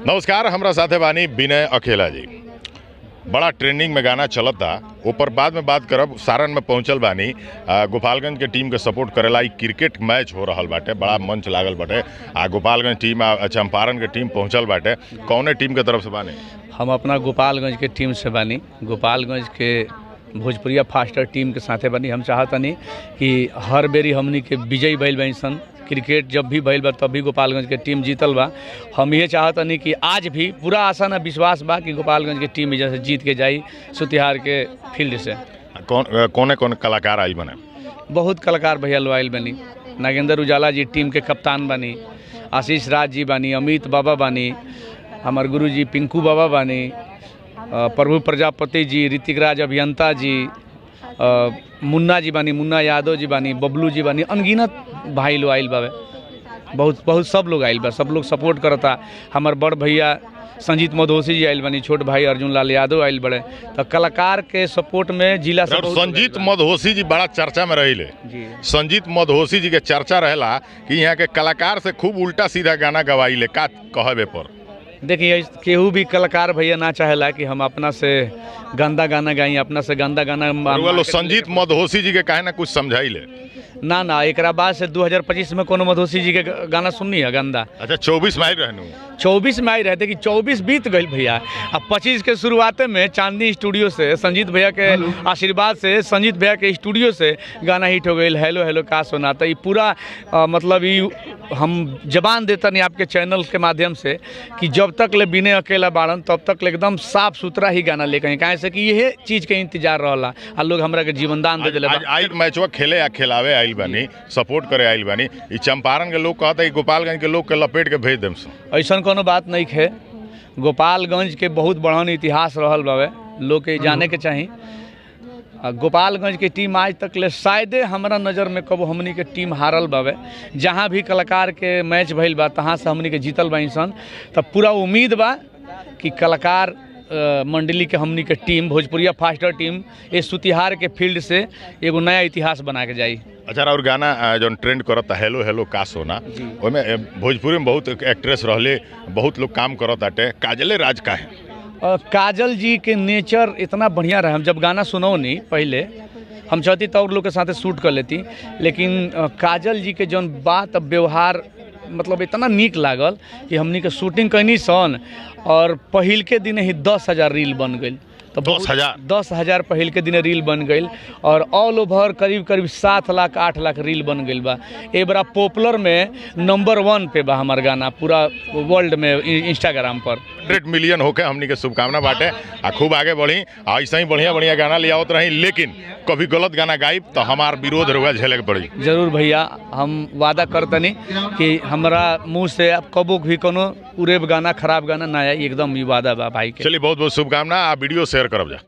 नमस्कार, हमरा साथे बानी विनय अकेला जी। बड़ा ट्रेंडिंग में गाना चलता, ऊपर बाद में बात करब। सारण में पहुंचल बानी, गोपालगंज के टीम के सपोर्ट करेला। क्रिकेट मैच हो रहल बाटे, बड़ा मंच लागल बाटे। गोपालगंज टीम चंपारण के टीम पहुंचल बाटे। कौने टीम के तरफ से बानी? हम अपना गोपालगंज के टीम से बानी, गोपालगंज के भोजपुरिया फास्टर टीम के साथे बानी। हम चाहतनी कि हर बेरी हमनी के विजयी भइल बानी सन। क्रिकेट जब भी भइल बा तब भी गोपालगंज के टीम जीतल बा। हम ये चाहतनी कि आज भी पूरा आशा न विश्वास बा कि गोपालगंज के टीम जैसे जीत के जाई सुतिहार के फील्ड से। कौन कलाकार आई बने? बहुत कलाकार भैया लो आइल बनी। नागेंद्र उजाला जी टीम के कप्तान बानी, आशीष राज जी बानी, अमित बाबा बानी, हमार गुरु जी पिंकू बाबा बानी, प्रभु प्रजापति जी, ऋतिक राज अभियंता जी, मुन्ना जी बानी, मुन्ना यादव जी बानी, बबलू जी बानी, अनगिनत भाई लोग आइल बावे। बहुत सब लोग आइल बा, सब लोग सपोर्ट करता। हमार बड़ भैया संजीत मधोसी जी आइल बानी, छोट भाई अर्जुन लाल यादव आइल बड़े। तो कलाकार के सपोर्ट में जिला से संजीत मधोसी जी बड़ा चर्चा में रहिले। संजीत मधोसी जी के चर्चा रहेला कि यहाँ के कलाकार से खूब उल्टा सीधा गाना गवाइले। का कहबे पर? देखिए, केहू भी कलाकार भैया ना चाहेला कि हम अपना से गंदा गाना गाई, अपना से गंदा गाना। संजीत मधोसी जी के काहे ना कुछ समझाइले ना एक बाद से 2025 में कोनो मधोसी जी के गाना सुननी है गंदा? अच्छा, 24 में आई रहनू, 24 में आई रहते कि 24 बीत गई भैया। अब 25 के शुरुआते में चांदनी स्टूडियो से संजीत भैया के आशीर्वाद से, संजीत भैया के स्टूडियो से गाना हिट हो गई, हेलो हेलो का सुना। तो ये पूरा मतलब ये हम जबान देता नहीं आपके चैनल के माध्यम से कि जब तक ले विनय अकेला बाड़न तब तक ले एकदम साफ सुथरा ही गाना लेकर, कहें से कि यही चीज़ के इंतजार रहा। आ लोग हमरा के जीवन दान दे दिले। आई मैचवा खेले या खिलावे आइल बानी, सपोर्ट करे आइल बानी। ई चंपारण के लोग कहता है गोपालगंज के लोग के लपेट के भेज देम। ऐसा कोनो बात नहीं है। गोपालगंज के बहुत बड़हन इतिहास रहल बावे, लोग के जाने के चाहिए। गोपालगंज के टीम आज तक ले शायदे हमारा नज़र में कबो हमनी के टीम हारल बावे। जहाँ भी कलाकार के मैच भइल बा तहाँ से हमनी के जीतल बा इंसान। तब पूरा उम्मीद बा कि कलाकार मंडली के हमनी के टीम भोजपुरिया फास्टर टीम इस सुतिहार के फील्ड से एगो नया इतिहास बना के जाई। अच्छा, और गाना जो ट्रेंड करता हेलो हेलो का सोना, ओमें भोजपुरी में बहुत एक्ट्रेस रहले, बहुत लोग काम करत आटे। काजले राज का है? काजल जी के नेचर इतना बढ़िया रहा। हम जब गाना सुनो नहीं पहले हम चाहती तो और लोग के साथ शूट कर लेती, लेकिन काजल जी के जौन बात व्यवहार मतलब इतना नीक लागल कि हमनी के शूटिंग कैनी सन और पहिल के दिन ही 10,000 रील बन गई। तो 10,000 पहिल के दिन रील बन गई और ऑल ओवर करीब 7 लाख 8 लाख रील बन गई बा। ए बड़ा पॉपुलर में नंबर 1 पे बा हमार गाना पूरा वर्ल्ड में इंस्टाग्राम पर। 100 मिलियन होके हमनी के शुभकामना बाटे। खूब आगे बढ़ी, ऐसा ही बढ़िया बढ़िया गाना ले आवत रही। लेकिन कभी गलत गाना गायब तो हमार विरोध रहुआ झेले के पड़ी। जरूर भैया, हम वादा करतनी कि हमारा मुँह से आप कबो भी कोनो उरेब गाना खराब गाना ना आए, एकदम ये वादा बा भाई के। चलिए, बहुत बहुत शुभकामना। आप वीडियो शेयर करब जा।